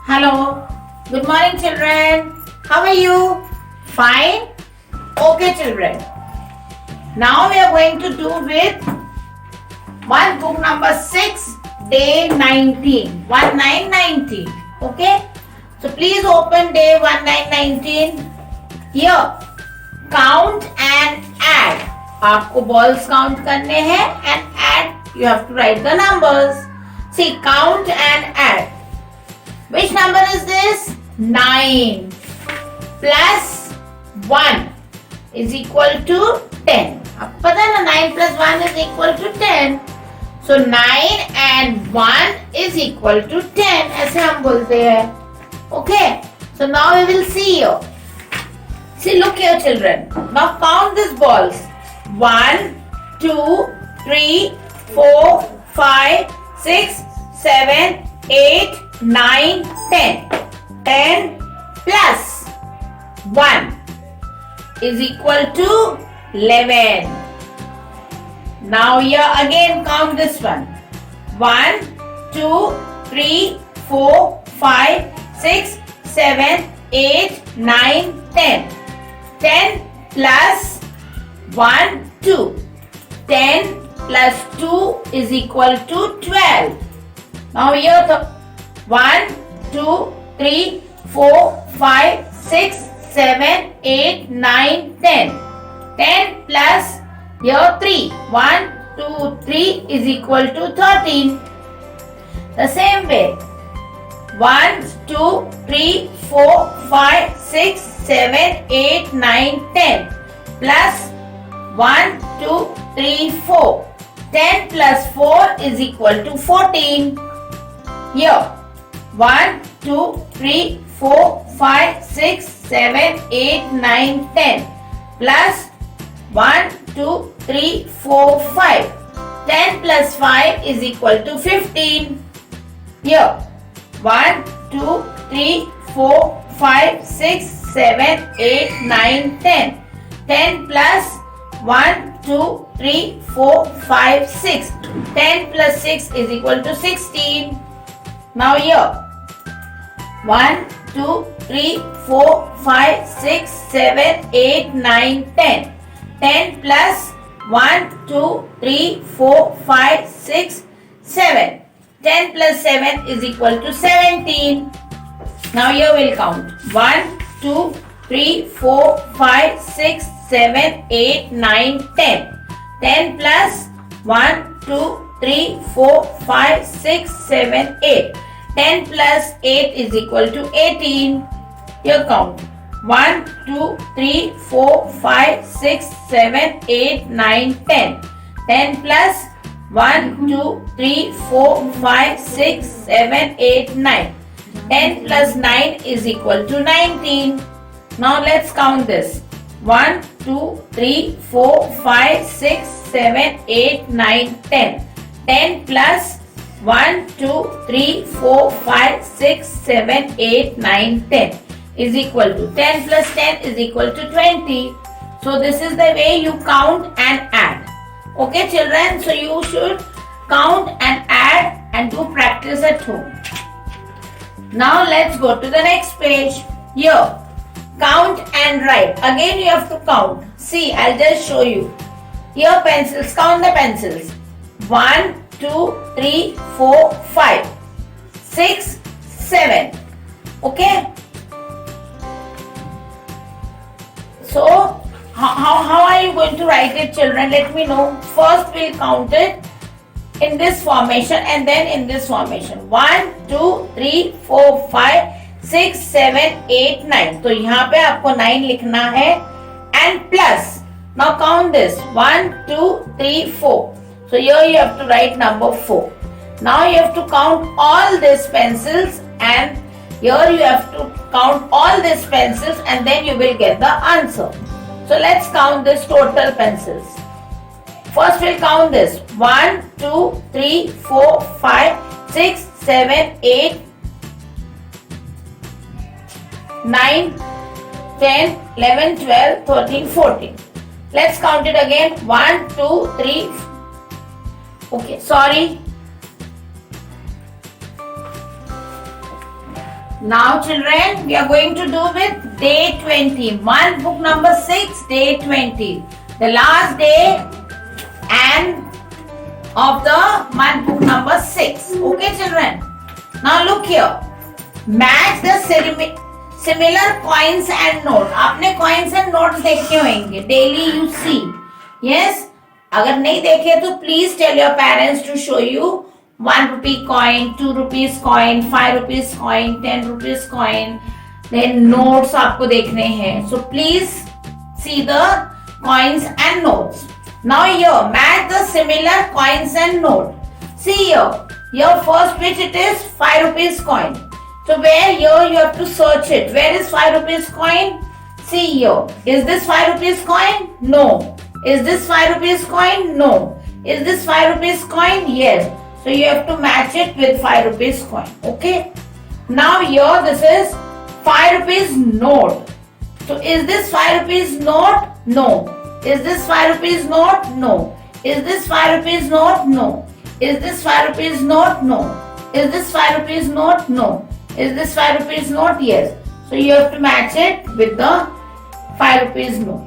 Hello. Good morning, children. How are you? Fine? Okay, children. Now we are going to do with one book number 6, day 19. 1919. Okay? So please open day 1919. Here, count and add. आपको balls count करने हैं and add. You have to write the numbers. See, count and add. Which number is this? 9 plus 1 is equal to 10. आपको पता है ना 9 plus 1 is equal to 10. So 9 and 1 is equal to 10. ऐसे हम बोलते हैं. Okay. So now we will see here. See, look here, children. Now count these balls. 1, 2, 3, 4, 5, 6, 7, 8, 9, 10. 10 plus 1 is equal to 11. Now here again count this one. 1, 2, 3, 4, 5, 6, 7, 8, 9, 10. 10 plus 1, 2. 10 plus 2 is equal to 12. Now here the 1, 2, 3, 4, 5, 6, 7, 8, 9, 10. 10 plus here 3. 1, 2, 3 is equal to 13. The same way. 1, 2, 3, 4, 5, 6, 7, 8, 9, 10. Plus 1, 2, 3, 4. 10 plus 4 is equal to 14. Here. 1, 2, 3, 4, 5, 6, 7, 8, 9, 10. Plus 1, 2, 3, 4, 5. 10 plus 5 is equal to 15. Here. 1, 2, 3, 4, 5, 6, 7, 8, 9, 10. 10 plus 1, 2, 3, 4, 5, 6. 10 plus 6 is equal to 16. Now here. 1, 2, 3, 4, 5, 6, 7, 8, 9, 10. 10 plus 1, 2, 3, 4, 5, 6, 7. 10 plus 7 is equal to 17. Now here we'll count. 1, 2, 3, 4, 5, 6, 7, 8, 9, 10. 10 plus 1, 2, 3, 4, 5, 6, 7, 8. 10 plus 8 is equal to 18. Here count. 1, 2, 3, 4, 5, 6, 7, 8, 9, 10. 10 plus 1, 2, 3, 4, 5, 6, 7, 8, 9. 10 plus 9 is equal to 19. Now let's count this. 1, 2, 3, 4, 5, 6, 7, 8, 9, 10. 10 plus 1, 2, 3, 4, 5, 6, 7, 8, 9, 10 is equal to 10 plus 10 is equal to 20. So this is the way you count and add. Okay, children, so you should count and add and do practice at home. Now let's go to the next page. Here, count and write. Again you have to count. See, I'll just show you. Here pencils, count the pencils. 1, 2, 3, 4, 5, 6, 7. Okay? So, how are you going to write it, children? Let me know. First we'll count it in this formation and then in this formation. 1, 2, 3, 4, 5, 6, 7, 8, 9. तो यहाँ पे आपको 9 लिखना है and plus. Now count this. 1, 2, 3, 4. So here you have to write number 4. Now you have to count all these pencils and here you have to count all these pencils and then you will get the answer. So let's count this total pencils. First we'll count this. 1, 2, 3, 4, 5, 6, 7, 8, 9, 10, 11, 12, 13, 14. Let's count it again. 1, 2, 3. Okay, sorry. Now children, we are going to do with day 20. Month book number 6, day 20. The last day and of the month book number 6. Okay children. Now look here. Match the similar coins and notes. आपने coins and notes देखे होंगे. Daily you see. Yes. अगर नहीं देखे तो please tell your parents to show you 1 rupee coin, 2 rupees coin, 5 rupees coin, 10 rupees coin. Then notes आपको देखने हैं. So please see the coins and notes. Now here match the similar coins and note. See here. Here first which it is 5 rupees coin. So where here you have to search it. Where is 5 rupees coin? See here. Is this 5 rupees coin? No. Is this 5 rupees coin? No. Is this 5 rupees coin? Yes. So you have to match it with 5 rupees coin. Okay. Now here this is 5 rupees note. So is this 5 rupees note? No. Is this 5 rupees note? No. Is this 5 rupees note? No. Is this 5 rupees note? No. Is this 5 rupees note? No. Is this 5 rupees note? Yes. So you have to match it with the 5 rupees note.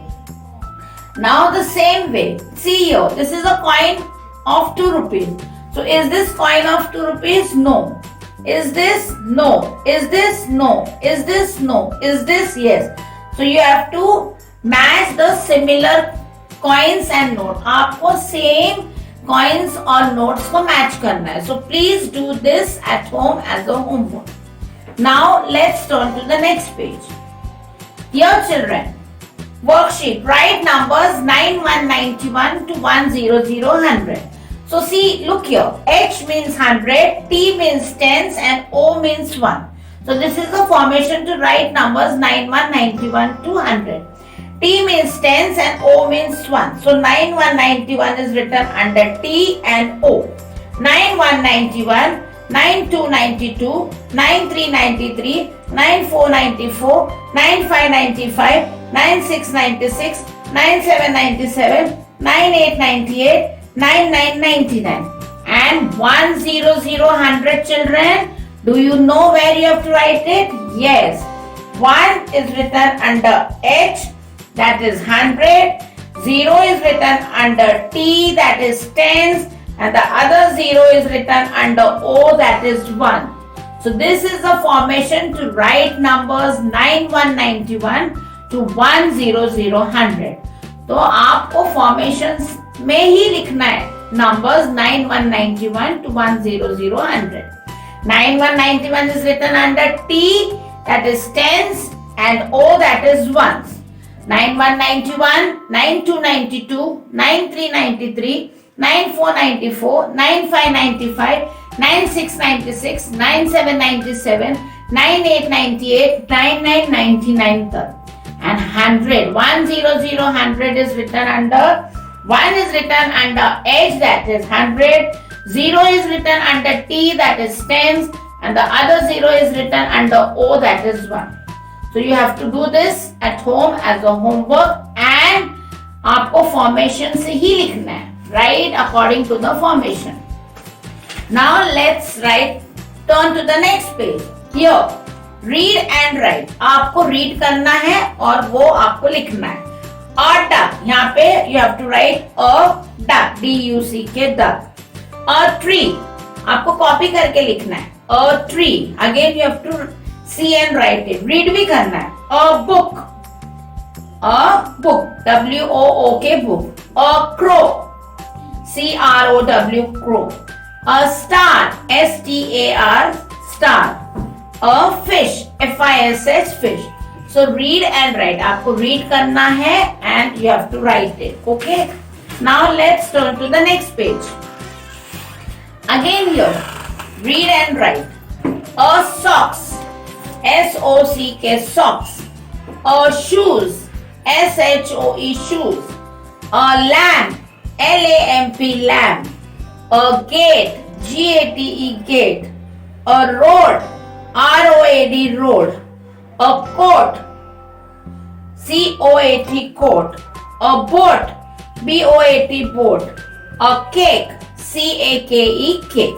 Now the same way. See here. This is a coin of 2 rupees. So is this coin of 2 rupees? No. Is this? No. Is this? No. Is this? No. Is this? Yes. So you have to match the similar coins and note. आपको same coins और notes को match करना है. So please do this at home as a homework. Now let's turn to the next page. Here children, worksheet. Write numbers 9191 to 100. So see, look here. H means 100, T means tens, and O means 1. So this is the formation to write numbers 9191 to 100. T means tens and O means 1. So 9191 is written under T and O. 9191, 9292, 9393, 9494, 9595, 9696, 9797, 9898, 9999 and 100 children. Do you know where you have to write it? Yes. 1 is written under H, that is 100. 0 is written under T, that is tens, and the other 0 is written under O, that is 1. So this is the formation to write numbers 9191 to 100. तो आपको formations में ही लिखना है numbers 9191 to 100. 9191 is written under T, that is tens, and O, that is ones. 9191, 9292, 9393, 9494, 9595, 9696, 9797, 9898, 9999 तक. And 100, 100 is written under 1 is written under H, that is 100. 0 is written under T, that is tens, and the other 0 is written under O, that is 1. So you have to do this at home as a homework and आपको formation से ही लिखना है. Write according to the formation. Now let's turn to the next page. Here, read and write. आपको read करना है और वो आपको लिखना है. A duck, यहाँ पे you have to write a duck, D-U-C-K, duck. A tree, आपको कॉपी करके लिखना है. A tree, again you have to see and write it. Read भी करना है. A book, W-O-O-K, book. A crow, C-R-O-W, crow. A star, S-T-A-R, star. A fish, F-I-S-H, fish. So read and write. आपको read करना है and you have to write it. Okay. Now let's turn to the next page. Again here, read and write. A socks, S-O-C-K, socks. A shoes, S-H-O-E, shoes. A lamp, L-A-M-P, lamp. A gate, G-A-T-E, gate. A road, R-O-A-D, road. A coat, C-O-A-T, coat. A boat, B-O-A-T, boat. A cake, C-A-K-E, cake.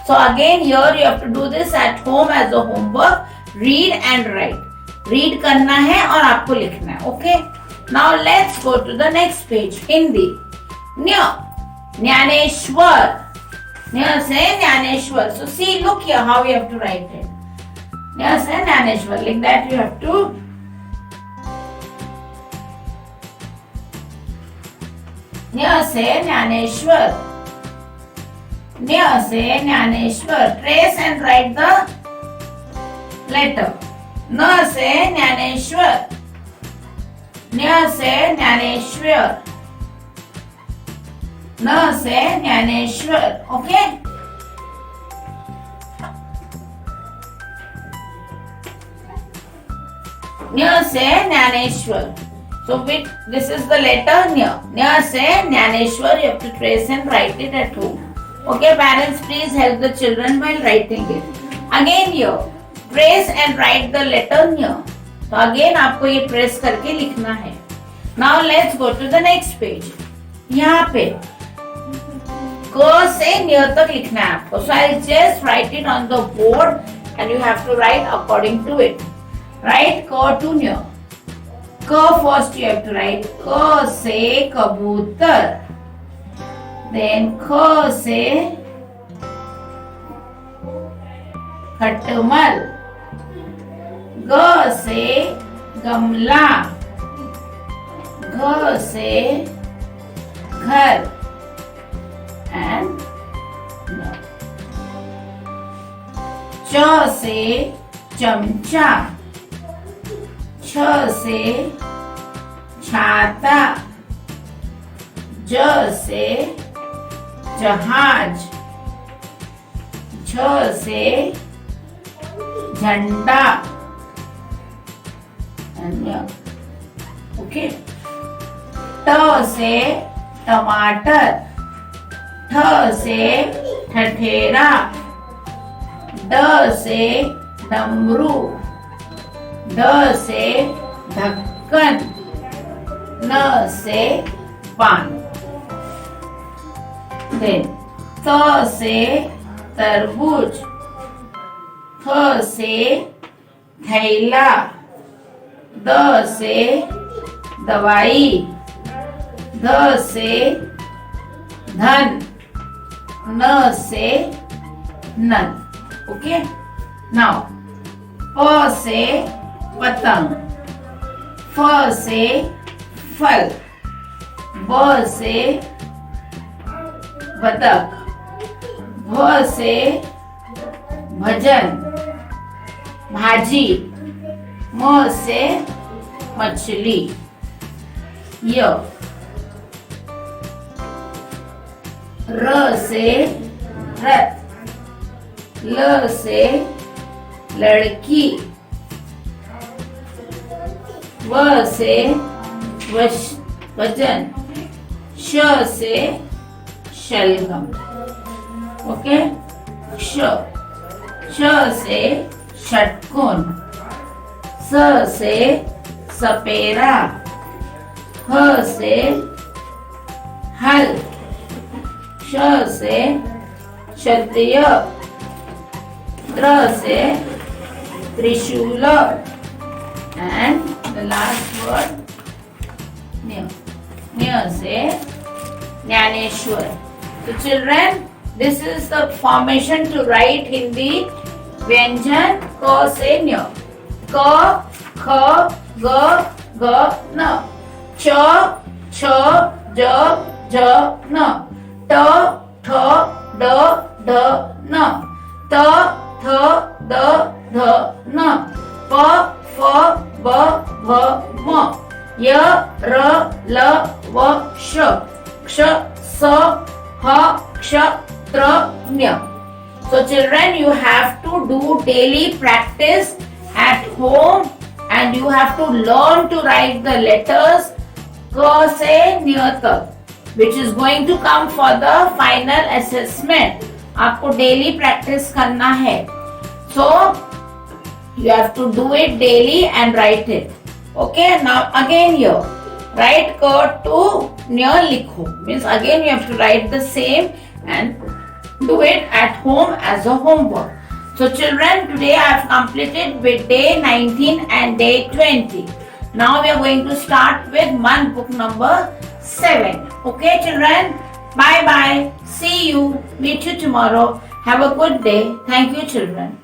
So again here you have to do this at home as a homework read and write. Read करना है और आपको लिखना है। Okay, now let's go to the next page. Hindi. न्य, ज्ञानेश्वर। न्य से Gyaneshwar. So see, look here how you have to write it. न्य से Gyaneshwar, like that you have to. न्य से ज्ञानेश्वर। न्य से Gyaneshwar. Trace and write the letter. न से ज्ञानेश्वर। न्य से ज्ञानेश्वर। न से ज्ञानेश्वर। ओके, न्य से Dnyaneshwar. So this is the letter nya. Nya se Jnaneshwar. You have to trace and write it at home. Okay, parents, please help the children while writing it. Again here, trace and write the letter nya. तो again आपको ये trace करके लिखना है. Now let's go to the next page. यहाँ पे क से न्य तक लिखना है आपको. So I'll just write it on the board and you have to write according to it. Write क to न्य. क first you have to write. क से कबूतर. Then ख से खटमल. ग से गमला. घ से घर. And च से चमचा. छ से छाता. ज से जहाज. झ से झंडा. ओके. ट से टमाटर. ठ से ठठेरा. ड से डमरू. ढ से ढक्कन. न से पान. देन त से तरबूज. थ से थैला. द से दवाई. ध से धन. न से नन. ओके. नाउ प से पतंग. फ से फल. ब से बतख. भ से भजन भाजी. म से मछली. य र से रथ. ल से लड़की. व से वजन. श से शलगम. ओके. श से षटकोण. स से सपेरा. ह से हल. श से क्षत्रिय. त्र से त्रिशूल. And the last word न्य. न्य से Dnyaneshwar. So children, this is the formation to write Hindi व्यंजन क से न्य. क ख ग घ न. च छ ज झ न. ट ठ ड ढ न. त थ द ध न. प फ ब भ म. य र ल व श. क्ष स ह क्ष त्र न्य. So children, you have to do daily practice at home and you have to learn to write the letters क से न्य तक, which is going to come for the final assessment. आपको daily practice करना है. So you have to do it daily and write it. Okay, now again here, write क to न्य लिखो. Means again you have to write the same and do it at home as a homework. So children, today I have completed with day 19 and day 20. Now we are going to start with month book number 7. Okay children, bye bye. See you. Meet you tomorrow. Have a good day. Thank you children.